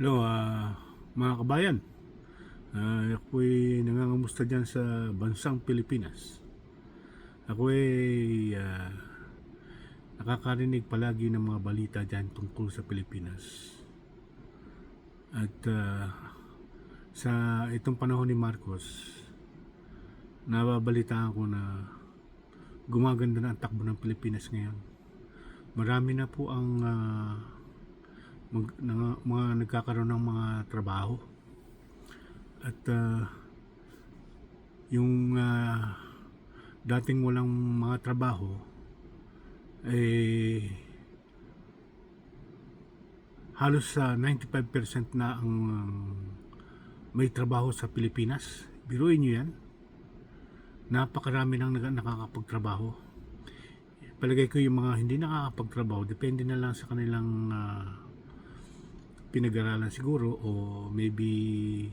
Hello, mga kabayan. Ako'y nangangamusta dyan sa bansang Pilipinas. Ako'y nakakarinig palagi ng mga balita dyan tungkol sa Pilipinas. At sa itong panahon ni Marcos, nababalitaan ko na gumaganda na ang takbo ng Pilipinas ngayon. Marami na po ang mga nagkakaroon ng mga trabaho. At yung dating walang mga trabaho eh halos sa 95% na ang may trabaho sa Pilipinas. Biruin nyo yan, napakarami nang nakakapagtrabaho. Palagay ko yung mga hindi nakakapagtrabaho, depende na lang sa kanilang pinag-aralan siguro, o maybe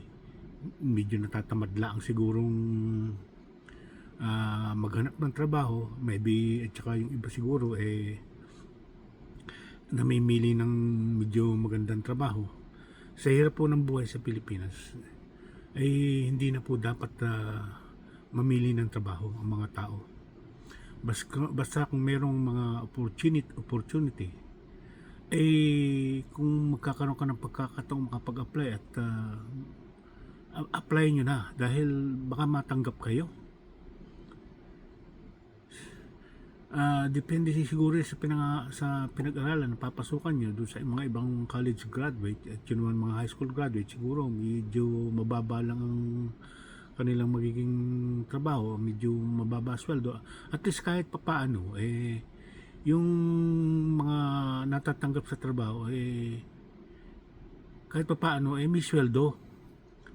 medyo natatamad lang sigurong maghanap ng trabaho, maybe, at saka yung iba siguro namimili ng medyo magandang trabaho. Sa hirap po ng buhay sa Pilipinas ay hindi na po dapat mamili ng trabaho ang mga tao. Basta kung merong mga opportunity kung magkakaroon ka ng pagkakataong makapag-apply at apply nyo na, dahil baka matanggap kayo. Depende siguro sa pinag-aralan na papasukan nyo doon sa mga ibang college graduate at yun naman mga high school graduate, siguro medyo mababa lang ang kanilang magiging trabaho, medyo mababa sweldo. At least kahit papaano yung mga natatanggap sa trabaho kahit papaano may sweldo,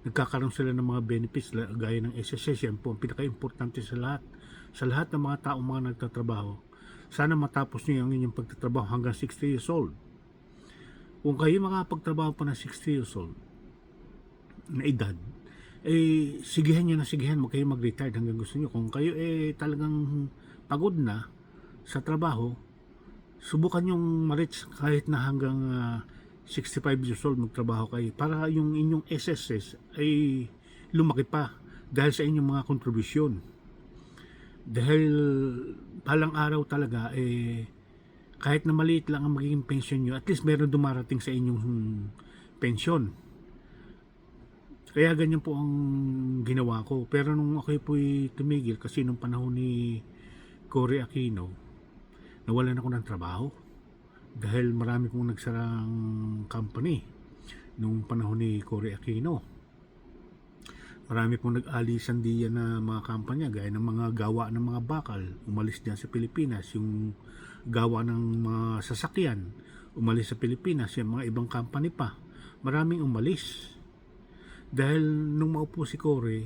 nagkakaroon sila ng mga benefits gaya ng SSS. Yan po ang pinaka-importante sa lahat ng mga taong mga nagtatrabaho. Sana matapos niyo ang inyong pagtatrabaho hanggang 60 years old. Kung kayo makapagtrabaho pa na 60 years old na edad, sigihan nyo na sigihan, kayo mag-retire hanggang gusto nyo. Kung kayo talagang pagod na sa trabaho, subukan yung ma-reach kahit na hanggang 65 years old magtrabaho kayo, para yung inyong SSS ay lumaki pa dahil sa inyong mga kontribusyon. Dahil palang araw talaga kahit na maliit lang ang magiging pension nyo, at least meron dumarating sa inyong pension. Kaya ganyan po ang ginawa ko. Pero nung ako po'y tumigil, kasi nung panahon ni Cory Aquino, nawalan ako ng trabaho dahil marami pong nagsarang company nung panahon ni Cory Aquino. Marami pong nag-alisan diyan na mga kampanya, gaya ng mga gawa ng mga bakal, umalis diyan sa Pilipinas. Yung gawa ng mga sasakyan, umalis sa Pilipinas. Yung mga ibang company pa, maraming umalis. Dahil nung maupo si Cory,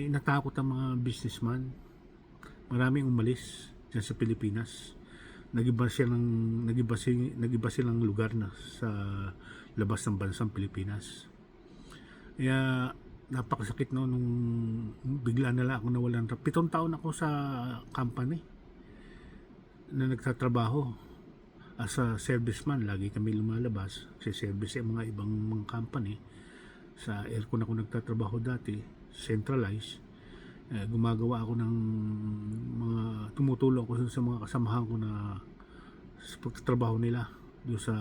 natakot ang mga businessman. Maraming umalis diyan sa Pilipinas. Nagiba silang lugar na sa labas ng bansang Pilipinas. Kaya napakasakit nung bigla na lang ako nawalan. 7 taon ako sa company na nagtatrabaho as a serviceman. Lagi kami lumalabas kasi service mga ibang mga company. Sa aircon ako nagtatrabaho dati, centralized. Gumagawa ako ng mga, tumutulong ako sa mga kasamahan ko na sa pagtatrabaho nila doon sa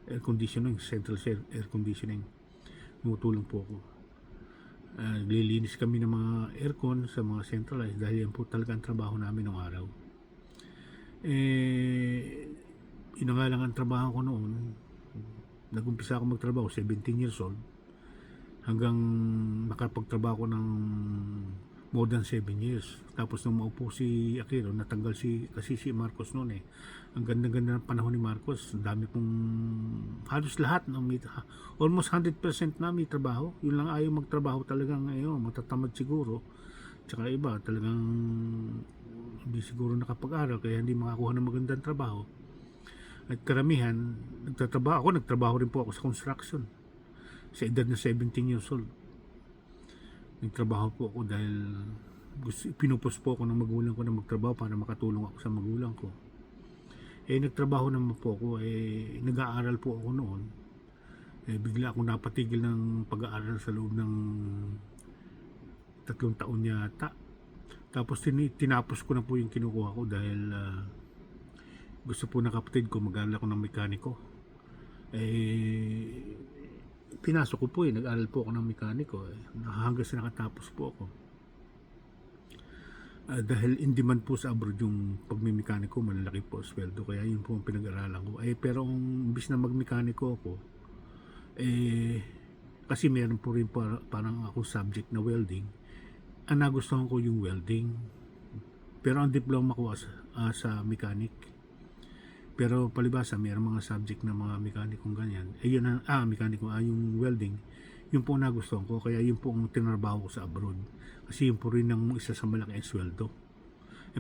air conditioning, central air conditioning. Tumutulong po ako. Naglilinis kami ng mga aircon sa mga centralized dahil yan po talaga ang trabaho namin ng araw. Yun nga lang ang trabaho ko noon. Nag-umpisa ako magtrabaho 17 years old hanggang nakapagtrabaho ko ng more than 7 years. Tapos nung maupo si Aquino, natanggal kasi si Marcos noon. Ang ganda-ganda ng panahon ni Marcos, dami pong halos lahat almost 100% na may trabaho. Yun lang ayaw magtrabaho talagang matatamad siguro. Tsaka iba talagang hindi siguro nakapag-aral kaya hindi makakuha ng magandang trabaho. At karamihan nagtrabaho rin po ako sa construction sa edad na 17 years old. Nagtrabaho po ako dahil pinupos po ako ng magulang ko na magtrabaho para makatulong ako sa magulang ko. Nagtrabaho naman po ako, nag-aaral po ako noon. Bigla akong napatigil ng pag-aaral sa loob ng 3 taon yata. Tapos tinapos ko na po yung kinukuha ko dahil gusto po ng kapatid ko mag-aaral ako ng mekaniko. Pinasok ko po nag-aaral po ako ng mekaniko hanggang sa nakatapos po ako. Dahil in demand po sa abroad yung pagmimekaniko, malalaki po sweldo, kaya yun po ang pinag-aralan ko. Pero kung imbis na magmekaniko ako, kasi meron po rin parang ako subject na welding, ang nagustuhan ko yung welding, pero ang diploma ko sa mechanic. Pero palibasa meron mga subject na mga mekanikong ganyan, yun mekaniko, yung welding, yun po ang nagustuhan ko, kaya yun po ang tinrabaho ko sa abroad, kasi yun po rin ang isa sa malaki ang sweldo.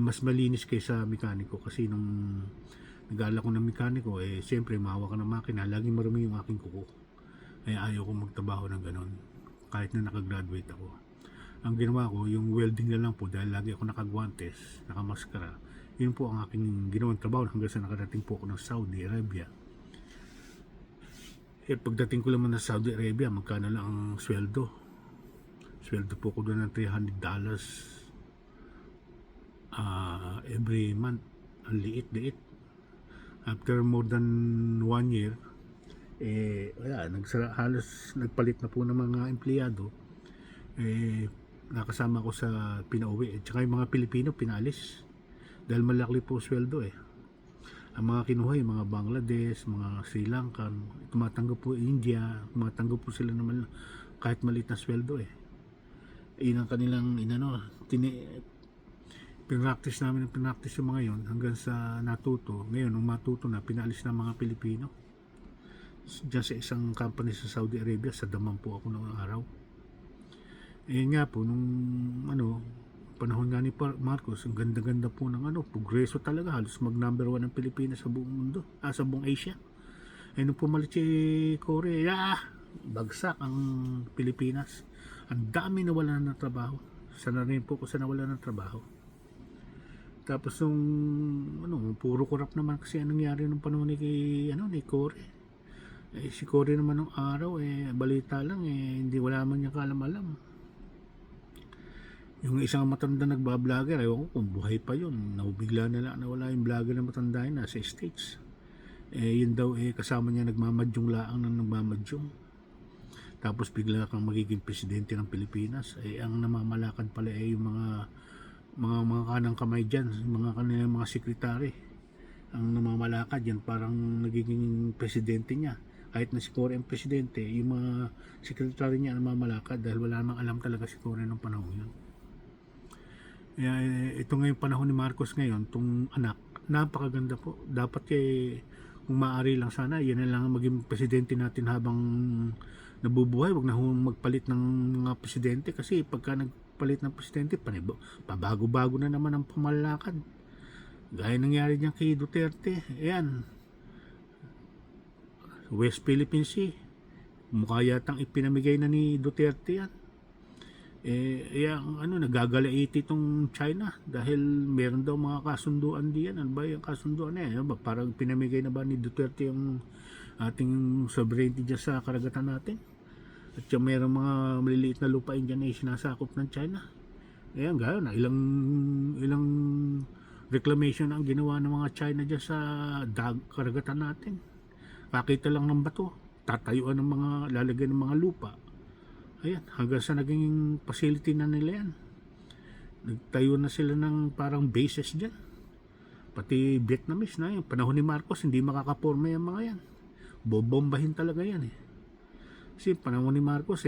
Mas malinis kaysa mekaniko, kasi nung nag-aaral ko ng mekaniko, siyempre mahawa ka ng makina, laging marumi yung aking kuko. Ayaw ko magtrabaho ng ganon kahit na nakagraduate ako. Ang ginawa ko, yung welding na lang po, dahil lagi ako nakagwantes, nakamaskara. Yun po ang aking ginawang trabaho hanggang sa nakarating po ako ng Saudi Arabia. Pagdating ko naman ng Saudi Arabia, magkano lang ang sweldo? Sweldo po ko doon ng $300 every month. Ang liit. After more than 1 year, halos nagpalit na po ng mga empleyado. Nakasama ko sa pinauwi, tsaka yung mga Pilipino pinalis dahil malaki po sweldo. Ang mga kinuha yung mga Bangladesh, mga Sri Lankan, tumatanggap po India, tumatanggap po sila naman kahit maliit na sweldo. Yun ang kanilang pinractice namin yung mga yon hanggang sa natuto. Ngayon nung matuto na, pinalis na mga Pilipino dyan sa isang company sa Saudi Arabia. Sa Daman po ako noong araw. Nga po nung panahon nga ni Marcos, ang ganda-ganda po ng progreso talaga, halos mag number 1 ang Pilipinas sa buong mundo, sa buong Asia. Nung pumalit si Korea, bagsak ang Pilipinas. Ang dami nawalan ng trabaho. Sana rin po ko sa nawalan ng trabaho. Tapos puro corrupt naman kasi anong nangyari nung panahon ni Korea. Si Korea naman nung araw, balita lang, hindi wala man niya kaalam-alam. Yung isang matanda nagbablogger, ewan ko kung buhay pa yun, nabigla na lang nawala yung vlogger na matanda yun, nasa States. Yun daw kasama niya nagmamadyong laang ng nagmamadyong. Tapos bigla kang magiging presidente ng Pilipinas. Ang namamalakad pala yung mga kanang kamay dyan, kanilang mga sekretary. Ang namamalakad yan, parang nagiging presidente niya. Kahit na si Cory ang presidente, yung mga sekretary niya namamalakad dahil wala namang alam talaga si Cory nung panahon yun. Ito ngayong panahon ni Marcos ngayon, itong anak, napakaganda po. Dapat kung maaari lang sana, yan na lang maging presidente natin habang nabubuhay. Wag na magpalit ng mga presidente, kasi pagka nagpalit ng presidente, pabago-bago na naman ang pamalakad. Gaya nangyari niyan kay Duterte. West Philippine Sea, mukha yatang ipinamigay na ni Duterte yan. Nagagalaiti itong China dahil meron daw mga kasunduan diyan. Ano ba yung kasunduan parang pinamigay na ba ni Duterte yung ating sovereignty dyan sa karagatan natin? At yung meron mga maliliit na lupain dyan sinasakop ng China. Gaya na ilang reclamation ang ginawa ng mga China dyan sa karagatan natin. Kakita lang ng bato, tatayuan ng mga, lalagyan ng mga lupa. Hanggang sa naging facility na nila yan. Nagtayo na sila ng parang bases dyan. Pati Vietnamese na yun. Panahon ni Marcos, hindi makakaporma yung mga yan. Bobombahin talaga yan. Kasi panahon ni Marcos,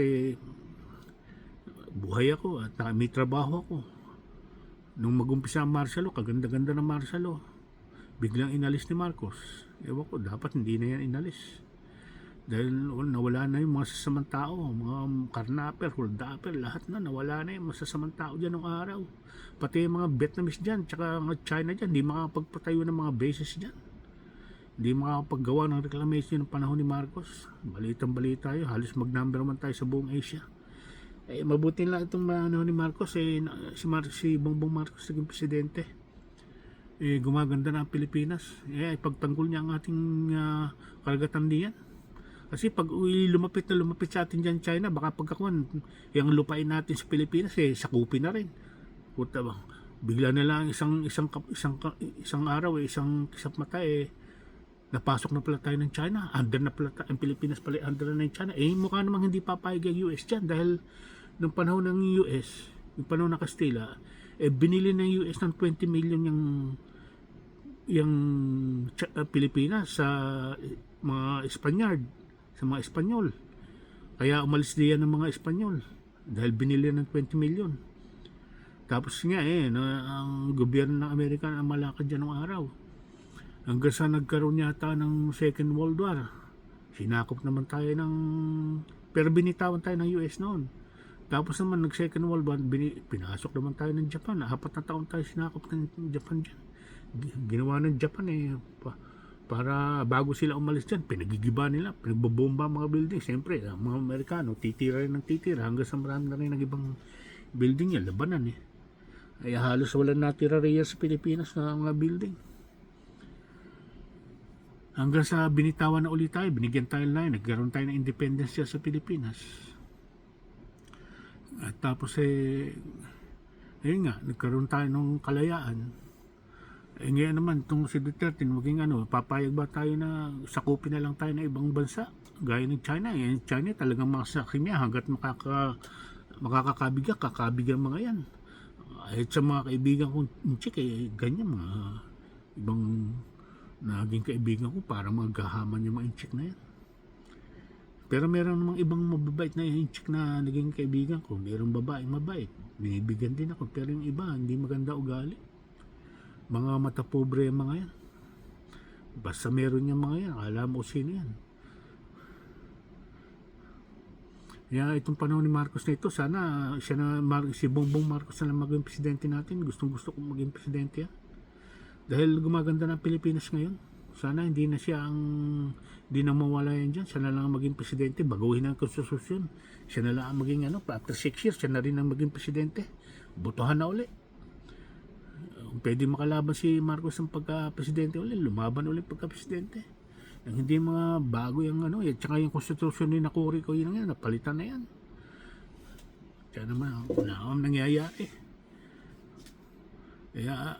buhay ako at may trabaho ako. Nung mag-umpisa ang martial law, kaganda-ganda ng martial law, biglang inalis ni Marcos. Ewan ko, dapat hindi na yan inalis. Dahil nawala na yung mga sasamang tao, mga karnaper, holdapper, lahat na nawala na yung masasamang tao dyan ng araw. Pati yung mga Vietnamese dyan, tsaka mga China dyan, hindi makapagpatayo ng mga bases dyan. Hindi makapaggawa ng reclamation ng panahon ni Marcos. Balitang balita yun, halos mag-number 1 tayo sa buong Asia. Mabuti lang itong panahon ni Marcos, si Bongbong Marcos naging presidente. Gumaganda na ang Pilipinas. Ipagtanggol niya ang ating karagatan diyan. Kasi pag lumapit na lumapit sa atin dyan China, baka pagkakuan, yung lupain natin sa Pilipinas, sakupin na rin. Puta ba? Bigla na lang isang araw, isang kisap mata, napasok na pala tayo ng China. Under na pala tayo, ang Pilipinas pala under na ng China. Mukha namang hindi papayag yung US dyan dahil nung panahon ng US, yung panahon ng Kastila, binili ng US ng 20 million yung Pilipinas sa mga Espanyol, sa mga Espanyol. Kaya umalis diyan ng mga Espanyol dahil binili ng 20 million. Tapos nga ang gobyerno ng Amerika ang malakad dyan ng araw. Hanggang sa nagkaroon yata ng Second World War. Sinakop naman tayo pero binitawan tayo ng US noon. Tapos naman nag-Second World War, pinasok naman tayo ng Japan. 4 na taon tayo sinakop ng Japan dyan. Ginawa ng Japan para bago sila umalis dyan, pinagigiba nila, pinagbobomba mga building. Siyempre, ang mga Amerikano, titira rin ng titira hanggang sa marami na rin ng ibang building yan, labanan ay halos walang natira rin sa Pilipinas na mga building. Hanggang sa binitawan na ulit tayo, binigyan tayo na nagkaroon tayo ng independence sa Pilipinas. At tapos ayun nga, nagkaroon tayo ng kalayaan. Ngayon naman, itong si Duterte, maging papayag ba tayo na sakupin na lang tayo ng ibang bansa? Gaya ng China. China talagang masasakin niya hanggat makakakabigyan, kakabigyan mga yan. Kahit sa mga kaibigan kong chick, ganyan mga ibang naging kaibigan ko, parang maghahaman yung mga chick na yan. Pero meron namang ibang mababait na yung chick na naging kaibigan ko. Meron babaeng mabait, binibigyan din ako. Pero yung iba, hindi maganda ugali. Mga mata pobre yung mga yan. Basta meron yung mga yan, alam mo sino yan. Kaya itong panahon ni Marcos na ito, sana si Bongbong Marcos na lang maging presidente natin. Gusto kong maging presidente yan. Dahil gumaganda ng Pilipinas ngayon. Sana hindi na mawala yan dyan. Siya na lang ang maging presidente. Baguhin ang konstitusyon. Siya na lang ang maging after 6 years, siya na rin ang maging presidente. Botohan na uli. Pwede makalaban si Marcos ng pagka-presidente uli. Lumaban uli pagka-presidente. Ang hindi mga bago yung tsaka yung konstitusyon ni Nakuri ko yun napalitan na yan. Kaya naman, wala akong nangyayari. Kaya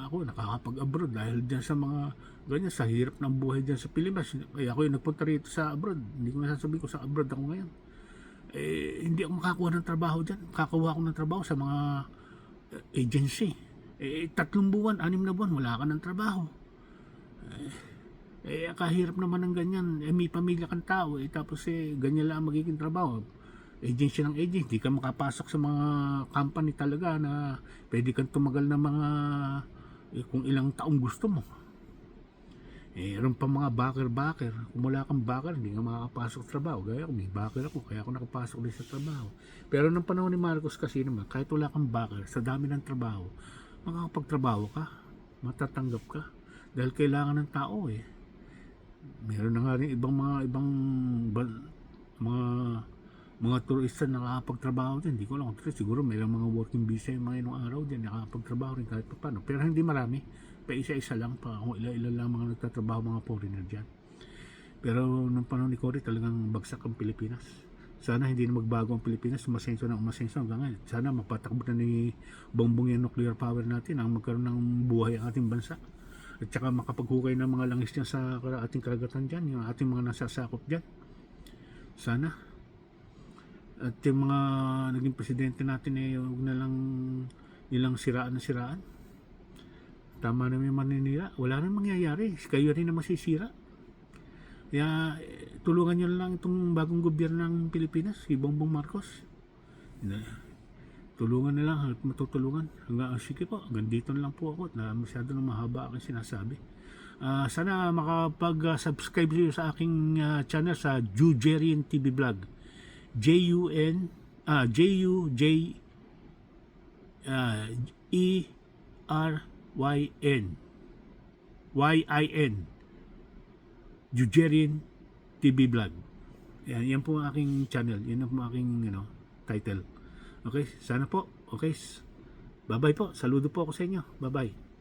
ako nakakapag-abroad dahil dyan sa mga ganyan, sa hirap ng buhay dyan sa Pilipinas. Kaya ako yung nagpunta rito sa abroad. Hindi ko nasasabihin ko sa abroad ako ngayon. Hindi ako makakuha ng trabaho dyan. Makakuha ako ng trabaho sa mga agency. 3 buwan, 6 na buwan, wala ka ng trabaho. Kahirap naman ng ganyan. May pamilya kang tao, tapos ganyan lang magiging trabaho. Agency ng agency, di ka makapasok sa mga company talaga na pwede kang tumagal ng mga kung ilang taong gusto mo. Meron pa mga backer. Kung wala kang backer, hindi ka makakapasok sa trabaho. Gaya ko, may backer ako, kaya ako nakapasok din sa trabaho. Pero nung panahon ni Marcos kasi naman, kahit wala kang backer, sa dami ng trabaho, makakapagtrabaho ka, matatanggap ka. Dahil kailangan ng tao Meron na nga rin mga turista na nakakapagtrabaho din. Hindi ko lang kung siguro mayroong mga working visa yung mga inong araw din nakakapagtrabaho rin kahit pa paano. Pero hindi marami. Pa isa-isa lang pa. Kung ilan lang mga nagtatrabaho mga foreigner dyan. Pero nung panahon ni Cory talagang bagsak ang Pilipinas. Sana hindi na magbago ang Pilipinas. Umasenso hanggang ngayon. Sana mapatakbo na ni Bongbong yung nuclear power natin ang magkaroon ng buhay ang ating bansa. At saka makapaghukay ng mga langis dyan sa ating karagatan dyan. Yung ating mga nasasakop dyan. Sana. At yung mga naging presidente natin huwag na lang nilang siraan. Tama na may maninira. Wala nang mangyayari. Kayo rin na masisira. Kaya tulungan nyo lang itong bagong gobyerno ng Pilipinas, si Bongbong Marcos. Tulungan na lang at matutulungan. Sige po, hanggang dito na lang po ako. Masyado na mahaba aking sinasabi. Sana makapag-subscribe nyo sa aking channel sa Jujerian TV Vlog. Jujin Yin Jujerian TV Vlog. Yan po ang aking channel. Yan po ang aking title. Okay, sana po. Okay. Bye-bye po. Saludo po ako sa inyo. Bye-bye.